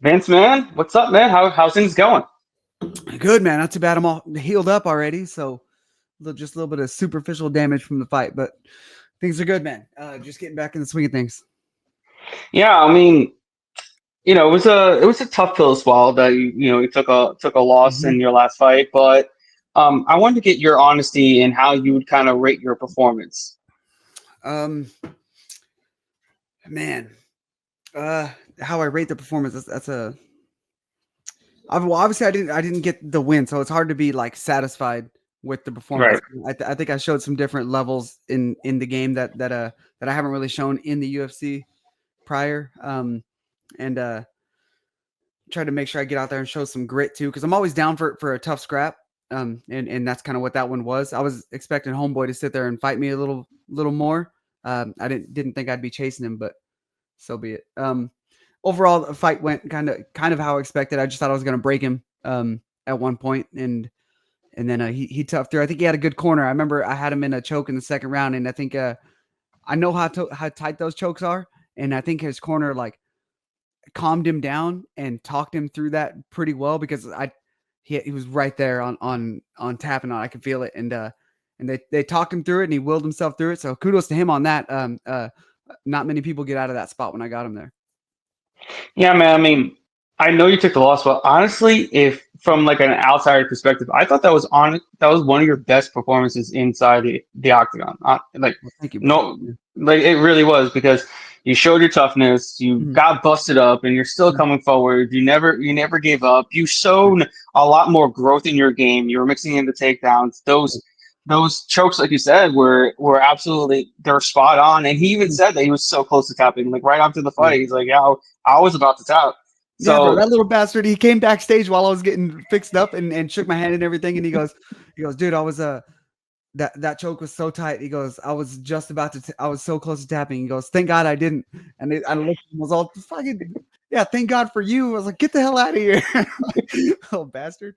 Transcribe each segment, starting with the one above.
Vince, man, what's up, man? How's things going? Good, man. Not too bad. I'm all healed up already, so just a little bit of superficial damage from the fight, but things are good, man. Just getting back in the swing of things. Yeah, I mean, it was a tough pill to swallow that you took a loss hmm in your last fight, but I wanted to get your honesty in how you would kind of rate your performance. Um, man, uh, how I rate the performance. That's a. Well, obviously, I didn't get the win, so it's hard to be like satisfied with the performance. Right. I think I showed some different levels in the game that I haven't really shown in the UFC prior. And try to make sure I get out there and show some grit too, because I'm always down for a tough scrap. And that's kind of what that one was. I was expecting Homeboy to sit there and fight me a little more. I didn't think I'd be chasing him, but so be it. Overall, the fight went kind of how I expected. I just thought I was going to break him at one point, and then he toughed through. I think he had a good corner. I remember I had him in a choke in the second round, and I think I know how tight those chokes are, and I think his corner like calmed him down and talked him through that pretty well because he was right there on tapping on. I could feel it, and they talked him through it, and he willed himself through it. So kudos to him on that. Not many people get out of that spot when I got him there. Yeah, man. I mean, I know you took the loss, but honestly, if from like an outsider perspective, I thought that was one of your best performances inside the octagon. Like, Well, thank you, bro. no, like it really was because you showed your toughness. You Mhm. got busted up, and you're still coming forward. You never gave up. You showed a lot more growth in your game. You were mixing in the takedowns. Those chokes, like you said, were absolutely they're spot on. And he even said that he was so close to tapping, like right after the Yeah. fight. He's like, "Yeah, I was about to tap." Yeah, bro. So That little bastard. He came backstage while I was getting fixed up and shook my hand and everything. And he goes, dude, I was that choke was so tight. He goes, I was just about to. I was so close to tapping. He goes, thank God I didn't. And I looked and was all fucking. Yeah, thank God for you. I was like, get the hell out of here, little bastard.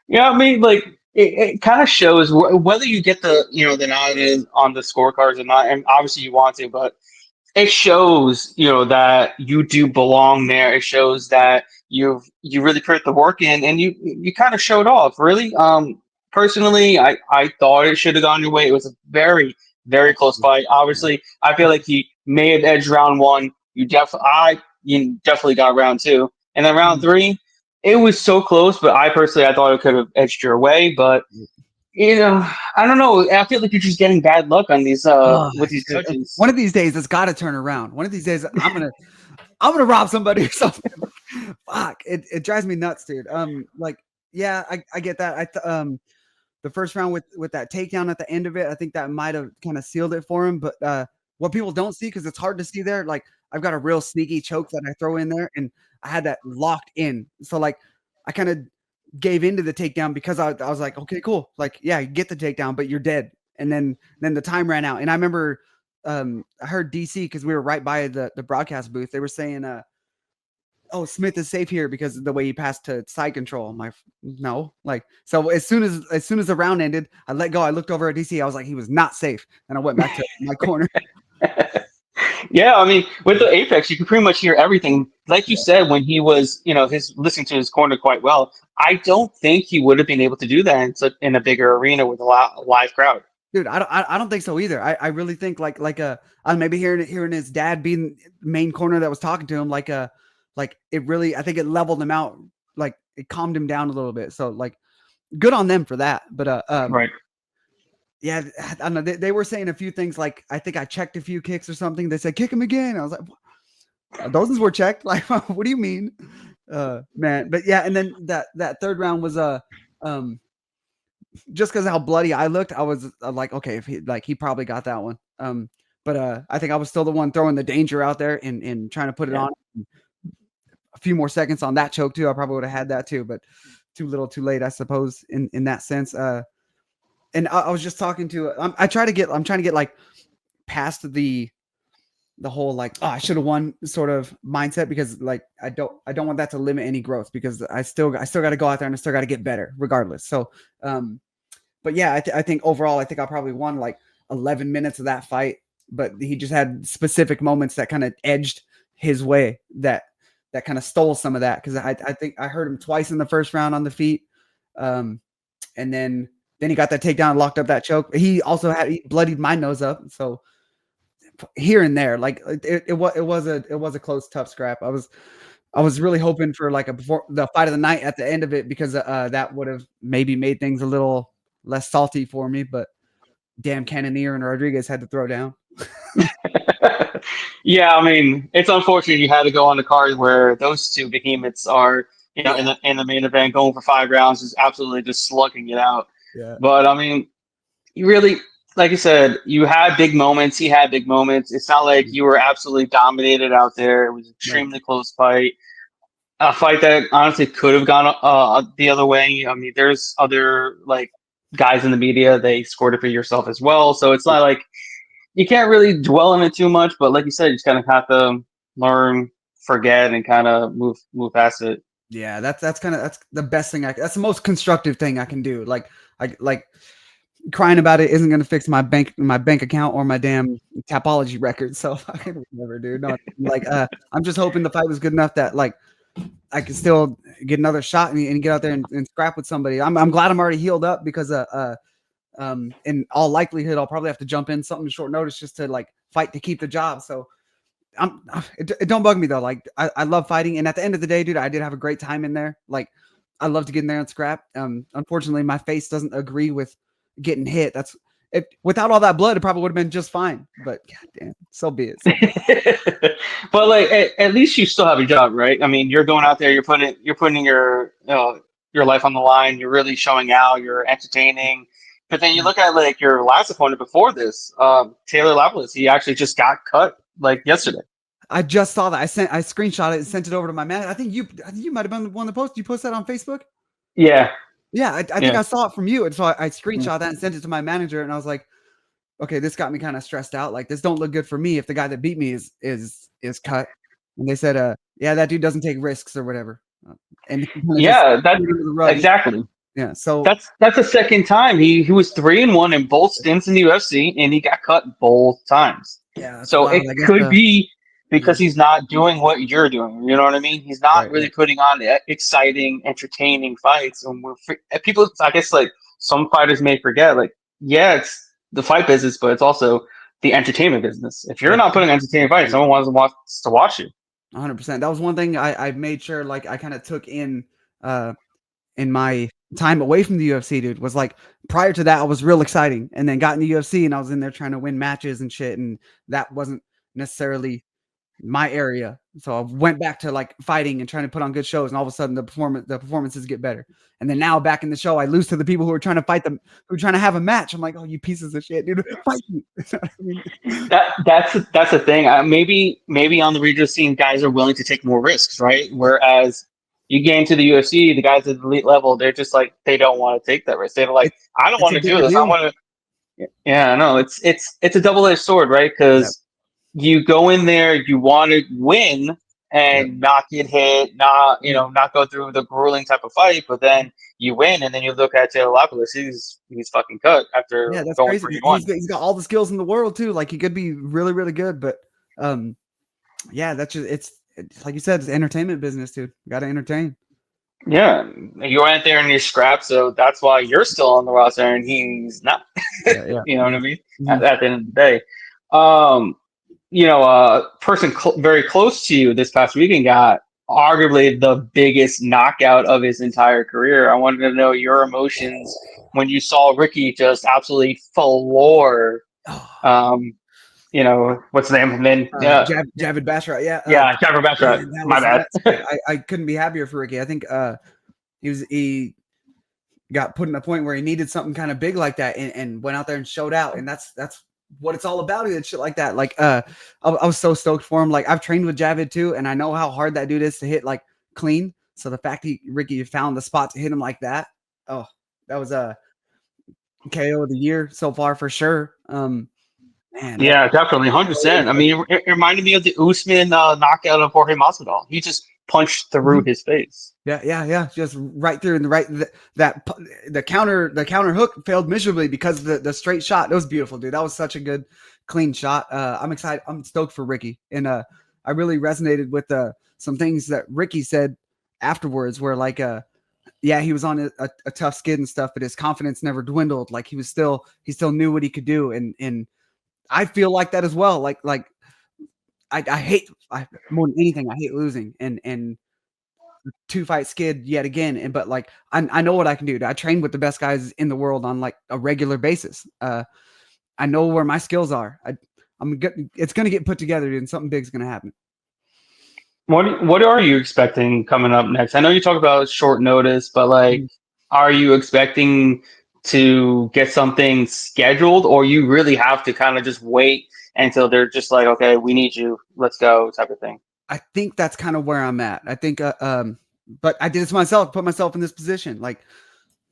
yeah, I mean, like it kind of shows whether you get the nod on the scorecards or not, and obviously you want to, but it shows that you do belong there. It shows that you really put the work in, and you kind of showed off. Really, personally, I thought it should have gone your way. It was a very close fight. Obviously, I feel like he may have edged round one. You definitely got round two, and then round three. It was so close, but I thought it could have edged your way. But I don't know. I feel like you're just getting bad luck on these Oh, with these dude, judges. one of these days it's got to turn around. One of these days I'm gonna rob somebody or something. Fuck, it drives me nuts, dude. Like, yeah, I get that. The first round with that takedown at the end of it, I think that might have kind of sealed it for him. But what people don't see because it's hard to see there, like I've got a real sneaky choke that I throw in there, and I had that locked in. So like I kind of gave into the takedown because I was like, okay, cool, like yeah, you get the takedown, but you're dead. And then the time ran out, and I remember I heard DC because we were right by the broadcast booth. They were saying oh, Smith is safe here because of the way he passed to side control. I'm like, no, like so as soon as the round ended, I let go. I looked over at DC. I was like, he was not safe, and I went back to my corner. Yeah, I mean, with the Apex, you can pretty much hear everything. Like you Yeah. said, when he was, his listening to his corner quite well. I don't think he would have been able to do that in a bigger arena with a live crowd. Dude, I don't think so either. I really think maybe hearing his dad being the main corner that was talking to him like it really I think it leveled him out, like it calmed him down a little bit. So like good on them for that. But Right. yeah, I don't know. They were saying a few things like I think I checked a few kicks or something. They said kick him again. I was like, those ones were checked. Like, what do you mean, man? But yeah, and then that third round was um, just because how bloody I looked, I was like, okay, if he probably got that one. But I think I was still the one throwing the danger out there and trying to put it Yeah. on. A few more seconds on that choke too. I probably would have had that too, but too little, too late, I suppose. In that sense. And I was just talking to. I'm trying to get like past the whole like, oh, I should have won sort of mindset because like I don't want that to limit any growth because I still got to go out there and I still got to get better regardless. So but yeah, I think overall I think I probably won like 11 minutes of that fight, but he just had specific moments that kind of edged his way that that kind of stole some of that, because I think I heard him twice in the first round on the feet, and then he got that takedown and locked up that choke. He bloodied my nose up, so here and there, like it was a close, tough scrap. I was really hoping for like before the fight of the night at the end of it, because that would have maybe made things a little less salty for me, but damn, Cannonier and Rodriguez had to throw down. Yeah, I mean, it's unfortunate you had to go on the card where those two behemoths are, in the main event, going for 5 rounds, is absolutely just slugging it out. Yeah. But I mean, you really, like you said, you had big moments. He had big moments. It's not like you were absolutely dominated out there. It was an extremely close fight. A fight that honestly could have gone the other way. I mean, there's other like guys in the media, they scored it for yourself as well. So it's not like you can't really dwell on it too much. But like you said, you just kind of have to learn, forget, and kind of move past it. Yeah, that's the best thing. That's the most constructive thing I can do. Like crying about it isn't going to fix my bank account or my damn Tapology record. So whatever, dude. No, like I'm just hoping the fight was good enough that like I can still get another shot and get out there and scrap with somebody. I'm glad I'm already healed up, because in all likelihood I'll probably have to jump in something short notice just to like fight to keep the job. So it don't bug me though. Like I love fighting, and at the end of the day, dude, I did have a great time in there. Like I love to get in there and scrap. Unfortunately, my face doesn't agree with getting hit. Without all that blood, it probably would have been just fine. But goddamn, so be it. But like, at least you still have a job, right? I mean, you're going out there, you're putting your life on the line. You're really showing out. You're entertaining. But then you look at like your last opponent before this, Taylor Lapilus. He actually just got cut like yesterday. I just saw that. I screenshot it and sent it over to my man. I think you might have been the one that posted. You post that on Facebook? Yeah. Yeah, I think I saw it from you. And so I screenshot that and sent it to my manager. And I was like, okay, this got me kind of stressed out. Like, this don't look good for me if the guy that beat me is cut. And they said, yeah, that dude doesn't take risks or whatever. And exactly. Yeah, so that's the second time he was 3-1 in both stints in the UFC, and he got cut both times. Yeah, so it could be because he's not doing what you're doing. You know what I mean? He's not really putting on exciting, entertaining fights. And people, I guess, like some fighters may forget, like, yeah, it's the fight business, but it's also the entertainment business. If you're not putting entertaining fights, no one wants to watch you. 100%. That was one thing I made sure, like, I kind of took in my time away from the UFC, dude, was like, prior to that, I was real exciting, and then got in the UFC and I was in there trying to win matches and shit. And that wasn't necessarily my area. So I went back to like fighting and trying to put on good shows, and all of a sudden the performances get better. And then now back in the show, I lose to the people who are trying to fight them, who are trying to have a match. I'm like, oh, you pieces of shit, dude, fight me. That's the thing. Maybe on the regional scene, guys are willing to take more risks, right? Whereas you get into the UFC, the guys at the elite level, they're just like, they don't want to take that risk. They're like, I don't want to do this. I want to. Yeah, no, it's a double-edged sword, right? Because you go in there, you want to win and not get hit, not go through the grueling type of fight, but then you win, and then you look at Taylor Lapilus, he's fucking cut after that's going crazy. 3-1. He's got all the skills in the world too. Like, he could be really, really good, but that's just it's like you said, it's entertainment business, dude. Got to entertain. Yeah, you went there and you scrapped, so that's why you're still on the roster and he's not. You know what I mean? Mm-hmm. At the end of the day. A person very close to you this past weekend got arguably the biggest knockout of his entire career. I wanted to know your emotions when you saw Ricky just absolutely floor. What's the name? And then Javid Basharat. Javid Basharat. My bad. I couldn't be happier for Ricky. I think he got put in a point where he needed something kind of big like that, and went out there and showed out, and that's what it's all about, and shit like that. Like, I was so stoked for him. Like, I've trained with Javid too, and I know how hard that dude is to hit like clean. So the fact Ricky found the spot to hit him like that, that was a KO of the year so far for sure. Man, yeah, definitely, 100%. I mean, it reminded me of the Usman knockout of Jorge Masvidal. He just punched through his face. Yeah, just right through, and the counter hook failed miserably because the straight shot. It was beautiful, dude. That was such a good, clean shot. I'm excited. I'm stoked for Ricky, and I really resonated with some things that Ricky said afterwards, where like yeah, he was on a tough skid and stuff, but his confidence never dwindled. Like he still knew what he could do, and I feel like that as well. Like I hate more than anything, I hate losing, and 2-fight skid yet again. And but like I know what I can do. I train with the best guys in the world on like a regular basis. I know where my skills are. I'm good. It's gonna get put together, dude, and something big's gonna happen. What are you expecting coming up next? I know you talk about short notice, but like, are you expecting to get something scheduled, or you really have to kind of just wait until they're just like, okay, we need you, let's go, type of thing? I think that's kind of where I'm at. I think, but I did it to myself, put myself in this position. Like,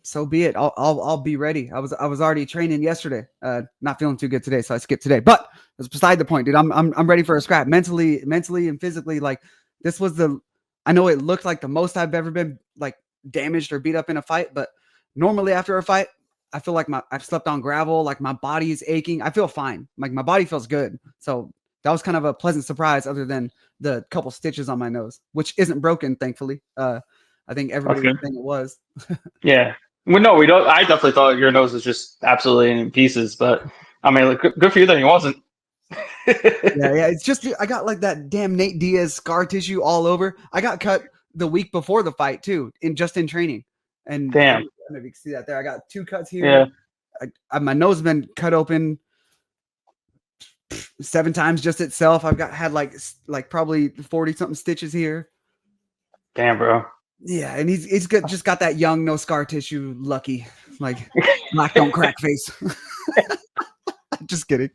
so be it. I'll be ready. I was already training yesterday. Not feeling too good today, so I skipped today. But that's beside the point, dude. I'm ready for a scrap, mentally and physically. Like this was I know it looked like the most I've ever been like damaged or beat up in a fight, but normally after a fight, I feel like I've slept on gravel. Like my body is aching. I feel fine. Like my body feels good. So that was kind of a pleasant surprise, other than the couple stitches on my nose, which isn't broken, thankfully. I think everybody would think it was. Yeah. Well, no, we don't. I definitely thought your nose was just absolutely in pieces, but I mean, like, good for you that he wasn't. Yeah. It's just I got like that damn Nate Diaz scar tissue all over. I got cut the week before the fight too, in training. And I Damn. don't know if you can see that there. I got 2 cuts Yeah. here. My nose has been cut open 7 times just itself. I've had like probably 40 something stitches here. Damn, bro. Yeah, and he's good, just got that young, no scar tissue, lucky, like black don't crack face. Just kidding.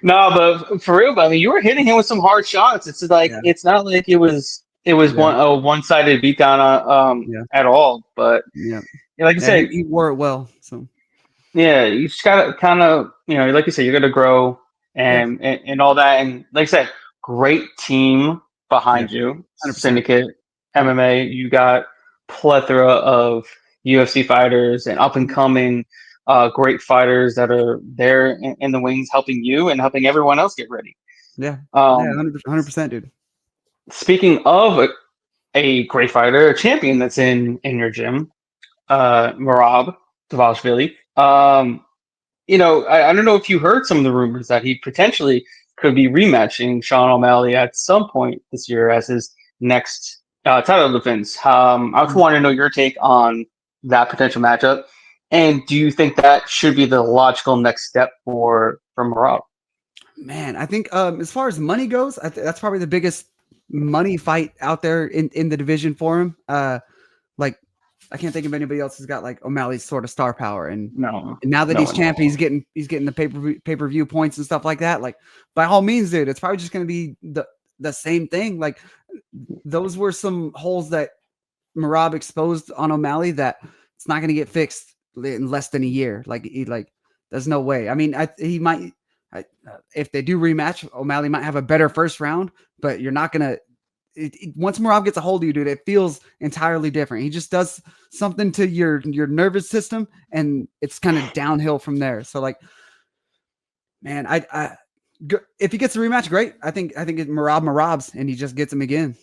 No, but for real, I mean, you were hitting him with some hard shots. It's like it's not like it was one-sided beatdown at all. But like you said, he wore it well. So yeah, you just gotta kind of, like you said, you're gonna grow and all that. And like I said, great team behind you, 100%. Syndicate MMA. You got plethora of UFC fighters and up and coming great fighters that are there in the wings, helping you and helping everyone else get ready. Yeah, 100%, dude. Speaking of a great fighter, a champion that's in your gym, Merab Dvalishvili. I don't know if you heard some of the rumors that he potentially could be rematching Sean O'Malley at some point this year as his next title defense. I just want to know your take on that potential matchup. And do you think that should be the logical next step for Merab? Man, I think as far as money goes, that's probably the biggest money fight out there in the division for him. Like I can't think of anybody else who's got like O'Malley's sort of star power. And now that he's champ, he's getting the pay-per-view points and stuff like that. Like by all means, dude, it's probably just going to be the same thing. Like those were some holes that Merab exposed on O'Malley that it's not going to get fixed in less than a year. Like there's no way. I mean, he might. If they do rematch, O'Malley might have a better first round, but you're not gonna. Once Merab gets a hold of you, dude, it feels entirely different. He just does something to your nervous system, and it's kind of downhill from there. So, like, man, if he gets a rematch, great. I think Merab's, and he just gets him again.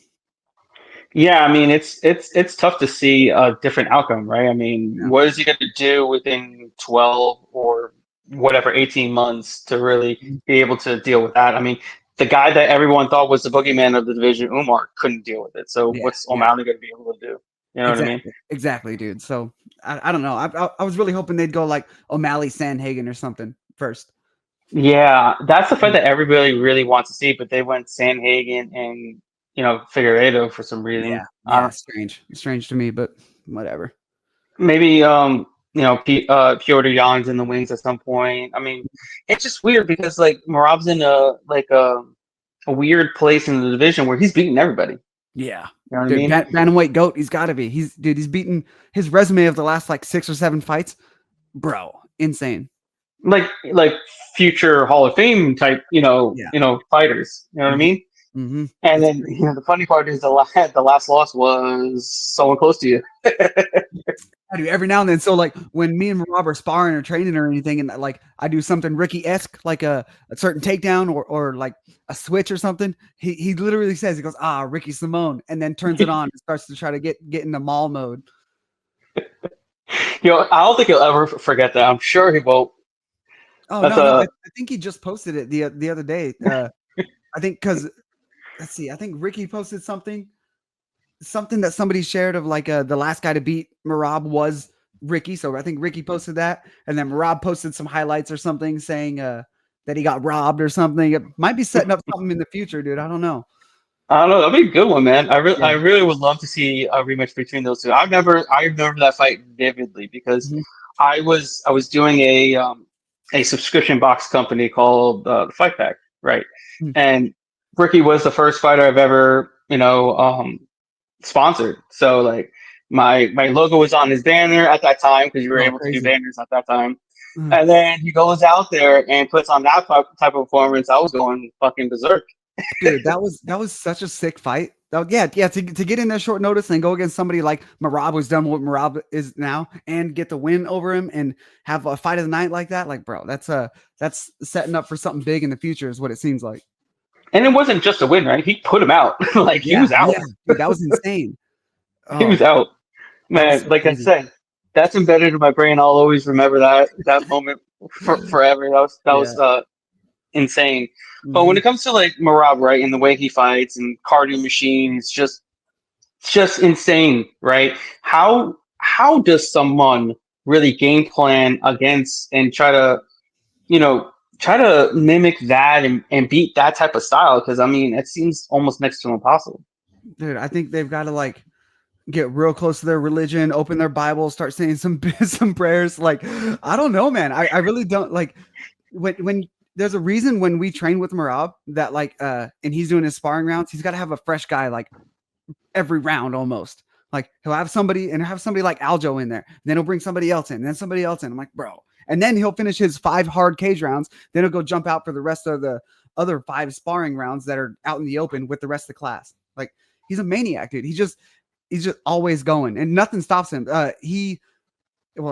Yeah, I mean, it's tough to see a different outcome, right? I mean, what is he going to do within 12 or whatever 18 months to really be able to deal with that? I mean, the guy that everyone thought was the boogeyman of the division, Umar, couldn't deal with it. So what's O'Malley going to be able to do? You know what I mean? Exactly, dude. So I don't know. I was really hoping they'd go like O'Malley Sandhagen or something first. Yeah, that's the fight that everybody really wants to see, but they went Sandhagen and Figueiredo for some reason. Yeah, strange to me, but whatever. Maybe Piotr Jan's in the wings at some point. I mean, it's just weird because like Merab's in a weird place in the division where he's beating everybody. Yeah. You know what I mean? Bantamweight GOAT, he's got to be. He's beaten his resume of the last like 6 or 7 fights. Bro, insane. Like future Hall of Fame type, fighters. You know what I mean? Mm-hmm. And then the funny part is the last loss was someone close to you. I do every now and then. So like when me and Rob are sparring or training or anything, and like I do something Ricky-esque, like a certain takedown or like a switch or something, he literally says, he goes, Ricky Simone, and then turns it on and starts to try to get into mall mode. I don't think he'll ever forget that. I'm sure he won't. Oh That's no, a I think he just posted it the other day. I think because let's see, I think Ricky posted something that somebody shared of like the last guy to beat Merab was Ricky. So I think Ricky posted that, and then Merab posted some highlights or something saying that he got robbed or something. It might be setting up something in the future, dude. I don't know. I don't know. That'd be a good one, man. Yeah. I really would love to see a rematch between those two. I remember that fight vividly because Mhm. I was doing a subscription box company called the Fight Pack, right? Mhm. And Ricky was the first fighter I've ever sponsored. So like my logo was on his banner at that time because you were Oh, able to do crazy. banners at that time. Mhm. And then he goes out there and puts on that type of performance. I was going fucking berserk. Dude, that was such a sick fight. Yeah, to get in there short notice and go against somebody like Merab, who's done what Merab is now, and get the win over him and have a fight of the night like that, like bro, that's setting up for something big in the future, is what it seems like. And it wasn't just a win, right? He put him out. Like he was out. Yeah, dude, that was insane. He was Oh, out. that was Man, so like I crazy. said, that's embedded in my brain. I'll always remember that moment forever. That Yeah. was insane. But when Hmm. it comes to like Marab, right, and the way he fights and cardio machine, it's just insane, right? How does someone really game plan against and you know, try to mimic that and beat that type of style? Because I mean, it seems almost next to impossible. Dude, I think they've got to like get real close to their religion, open their Bible, start saying some some prayers. Like, I don't know, man. I really don't like when there's a reason when we train with Marab that like and he's doing his sparring rounds, he's got to have a fresh guy like every round almost. Like he'll have somebody like Aljo in there, then he'll bring somebody else in, then somebody else in. I'm like, bro. And then he'll finish his 5 hard cage rounds, then he'll go jump out for the rest of the other 5 sparring rounds that are out in the open with the rest of the class. Like he's a maniac, dude. He's just always going and nothing stops him. Well,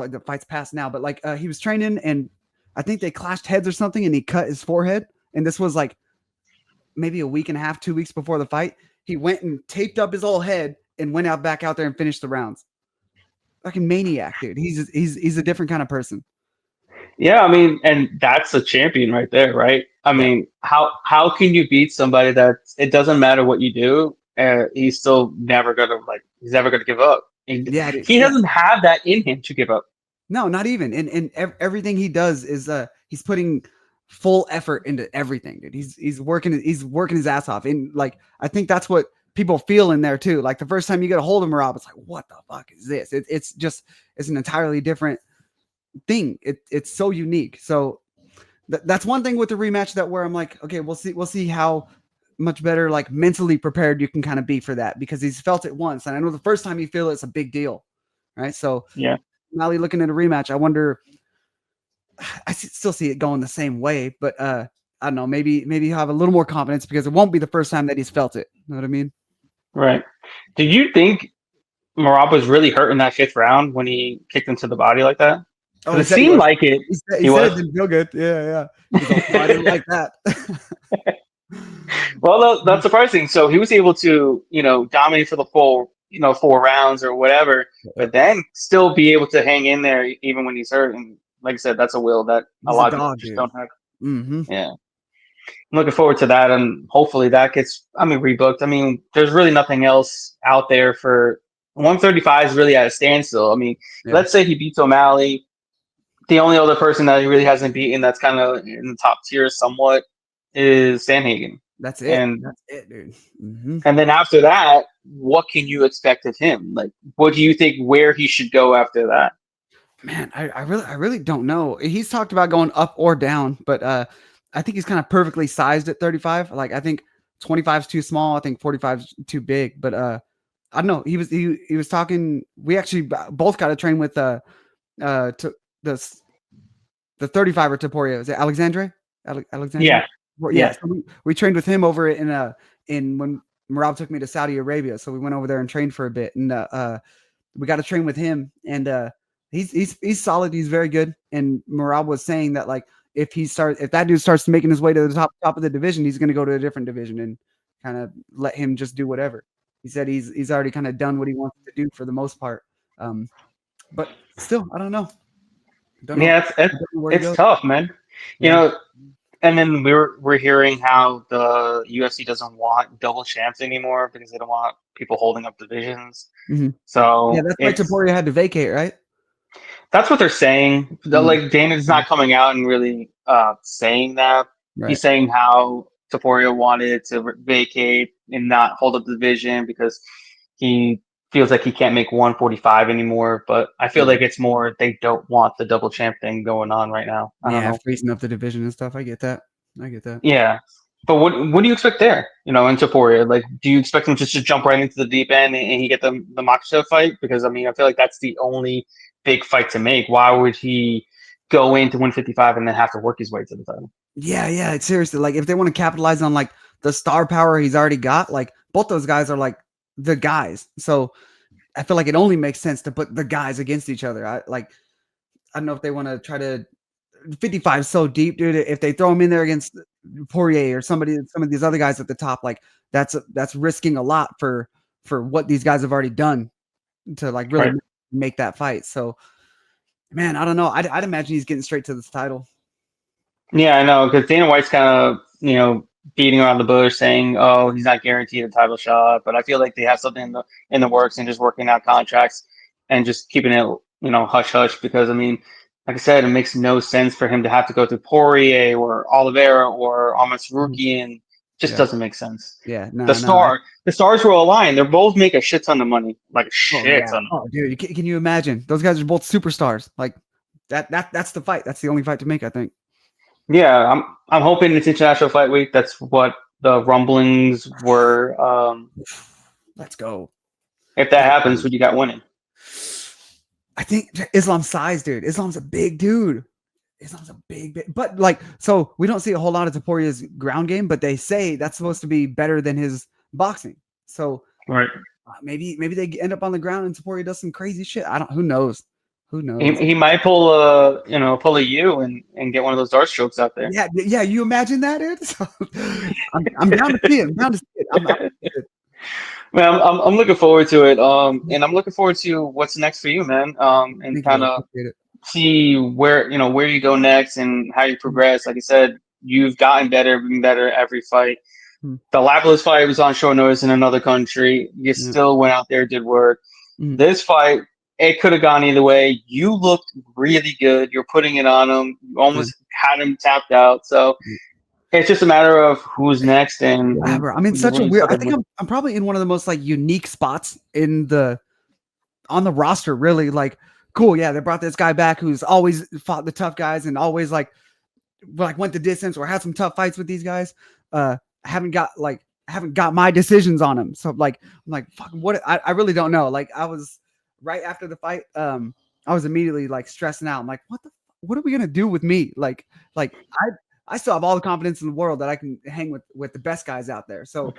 the fight's past now, but like he was training and I think they clashed heads or something and he cut his forehead. And this was like maybe a week and a half, 2 weeks before the fight. He went and taped up his whole head and went out back out there and finished the rounds. Fucking maniac, dude. He's a different kind of person. Yeah, I mean, and that's a champion right there, right? I Yeah. mean, how can you beat somebody that it doesn't matter what you do, he's still never gonna he's never gonna give up. Yeah, dude. He Yeah. doesn't have that in him to give up. No, not even. And everything he does is he's putting full effort into everything, dude. He's working his ass off. And like I think that's what people feel in there too. Like the first time you get a hold of Merab, it's like, what the fuck is this? It's an entirely different thing. It's so unique. So that's one thing with the rematch that where I'm like, okay, we'll see how much better like mentally prepared you can kind of be for that, because he's felt it once. And I know the first time you feel it's a big deal. Right. So Yeah, Mally looking at a rematch, I wonder, still see it going the same way, but I don't know, maybe he'll have a little more confidence because it won't be the first time that he's felt it. You know what I mean? right. Did you think Marab was really hurt in that fifth round when he kicked him to the body like that? Oh, Because he it said he seemed was. like it. He He said it was. didn't feel good. Yeah, yeah. He goes, oh, I didn't like that. Well, that's surprising. So he was able to, dominate for the full, 4 rounds or whatever, Yeah. but then still be able to hang in there even when he's hurt. And like I said, that's a will that a He's a lot of people dog, just dude. don't have. Mm-hmm. Yeah. I'm looking forward to that. And hopefully that gets, rebooked. I mean, there's really nothing else out there for 135 is really at a standstill. I mean, Yeah, let's say he beats O'Malley. The only other person that he really hasn't beaten that's kind of in the top tier somewhat is Sanhagen. that's it. And That's it, dude. Mm-hmm. And then after that, what can you expect of him? Like, what do you think where he should go after that? Man, I really don't know. He's talked about going up or down, but I think he's kind of perfectly sized at 35. Like I think 25 is too small. I think 45 is too big. But I don't know. He was talking. We actually both got to train with to the 35er Taporia. Is it Alexandre? Alexandre? Yeah, Well, yeah. yeah. So we trained with him over in when Merab took me to Saudi Arabia. So we went over there and trained for a bit. And we got to train with him, and he's solid. He's very good. And Merab was saying that like if that dude starts making his way to the top of the division, he's going to go to a different division and kind of let him just do whatever. He said he's already kind of done what he wants to do for the most part. But still, I don't know. Yeah, it's tough, man. You know, and then we're hearing how the UFC doesn't want double champs anymore because they don't want people holding up divisions. Mm-hmm. So yeah, that's why Topuria had to vacate, right? That's what they're saying. Like Dana's not coming out and really saying that. Right. He's saying how Topuria wanted to vacate and not hold up the division because he feels like he can't make 145 anymore. But I feel like it's more they don't want the double champ thing going on right now. I don't know. Freezing up the division and stuff. I get that. Yeah. But what do you expect there? You know, in Topuria, like, do you expect him just to jump right into the deep end and he get the Makhachev fight? Because I mean, I feel like that's the only big fight to make. Why would he go into 155 and then have to work his way to the title? Yeah. It's seriously like if they want to capitalize on like the star power he's already got, like both those guys are like the guys. So I feel like it only makes sense to put the guys against each other. I don't know if they want to try to 55 so deep, dude. If they throw him in there against Poirier or some of these other guys at the top, like that's risking a lot for what these guys have already done to like really make that fight. So, man, I don't know. I'd imagine he's getting straight to this title. Yeah, I know because Dana White's kind of beating around the bush, saying, "Oh, he's not guaranteed a title shot," but I feel like they have something in the works and just working out contracts and just keeping it hush hush because I mean. Like I said, it makes no sense for him to have to go through Poirier or Oliveira or Almas Rukian. Just doesn't make sense. Yeah, the stars will align. They're both make a shit ton of money, like a shit ton. Oh, dude, can you imagine? Those guys are both superstars. Like that's the fight. That's the only fight to make, I think. Yeah, I'm hoping it's International Fight Week. That's what the rumblings were. Let's go. If that happens, who you got winning? I think Islam's size, dude. Islam's a big dude. Islam's a big, but like, so we don't see a whole lot of Topuria's ground game, but they say that's supposed to be better than his boxing. So maybe they end up on the ground and Topuria does some crazy shit. Who knows? He might pull a U and get one of those dart strokes out there. Yeah. You imagine that, dude? So, I'm down to see it. Man, I'm looking forward to it. And I'm looking forward to what's next for you, man. And kind of see where you go next and how you progress. Like I said, you've gotten been better every fight. The Lapalus fight was on short notice in another country. You still went out there, did work. This fight, it could have gone either way. You looked really good. You're putting it on him. You almost had him tapped out. So it's just a matter of who's next. And I'm in such a weird. I think I'm probably in one of the most like unique spots on the roster. Really, like, cool. Yeah, they brought this guy back who's always fought the tough guys and always like went the distance or had some tough fights with these guys. I haven't got my decisions on him. So like, I'm like, fuck, what? I really don't know. Like, I was right after the fight. I was immediately like stressing out. I'm like, what are we gonna do with me? Like I still have all the confidence in the world that I can hang with the best guys out there. So,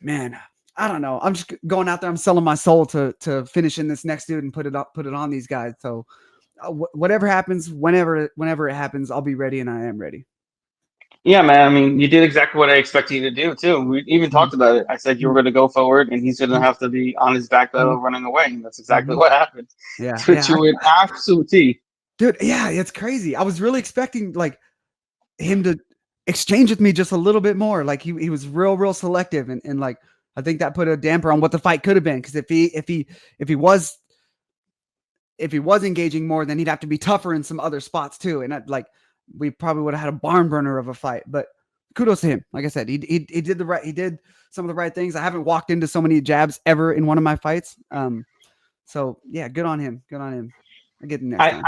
man, I don't know. I'm just going out there. I'm selling my soul to finish in this next dude and put it on these guys. So, whatever happens, whenever it happens, I'll be ready, and I am ready. Yeah, man. I mean, you did exactly what I expected you to do too. We even talked about it. I said you were going to go forward, and he's going to have to be on his back pedal running away. And that's exactly what happened. Yeah, to an absolute T. Dude, yeah, it's crazy. I was really expecting like him to exchange with me just a little bit more. Like he was real selective, and like I think that put a damper on what the fight could have been. Because if he was engaging more, then he'd have to be tougher in some other spots too. And we probably would have had a barn burner of a fight. But kudos to him. Like I said, he did some of the right things. I haven't walked into so many jabs ever in one of my fights. So yeah, good on him. I get the next time.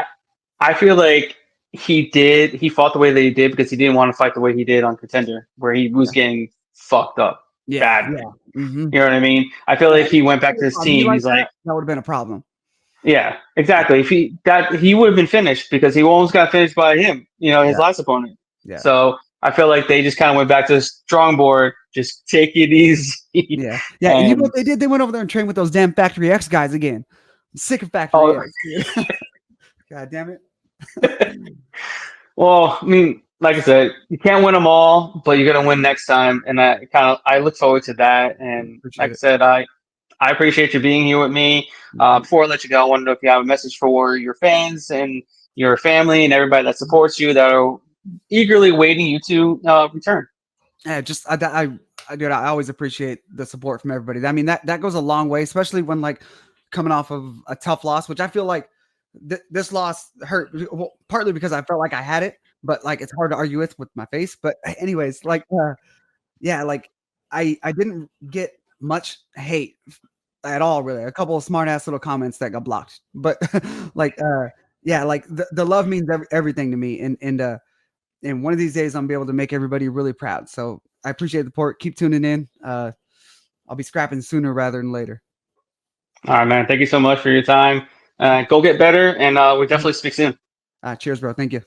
I feel like he fought the way that he did because he didn't want to fight the way he did on Contender, where he was getting fucked up badly. Yeah. Mm-hmm. You know what I mean? I feel like he went back to his team. He's like, that would have been a problem. Yeah, exactly. If he would have been finished because he almost got finished by him, his last opponent. Yeah. So I feel like they just kind of went back to the strong board, Just take it easy. Yeah. Yeah. And you know And what they did? They went over there and trained with those damn Factory X guys again. I'm sick of Factory oh, X, dude. God damn it. well, I mean, like I said, you can't win them all, but you're gonna win next time, and I look forward to that. And like Appreciate I it. said, I appreciate you being here with me. Before I let you go, I want to know if you have a message for your fans and your family and everybody that supports you that are eagerly waiting you to return. Yeah, just dude, I always appreciate the support from everybody. I mean, that goes a long way, especially when like coming off of a tough loss, which I feel like this loss hurt. Well, partly because I felt like I had it, but like it's hard to argue with my face. But anyways, like yeah, like I didn't get much hate at all, really. A couple of smart ass little comments that got blocked, but like yeah, like the love means everything to me, and one of these days I'm gonna be able to make everybody really proud. So I appreciate the support. Keep tuning in. I'll be scrapping sooner rather than later. All right, man. Thank you so much for your time. Go get better, and we'll definitely speak soon. Cheers, bro. Thank you.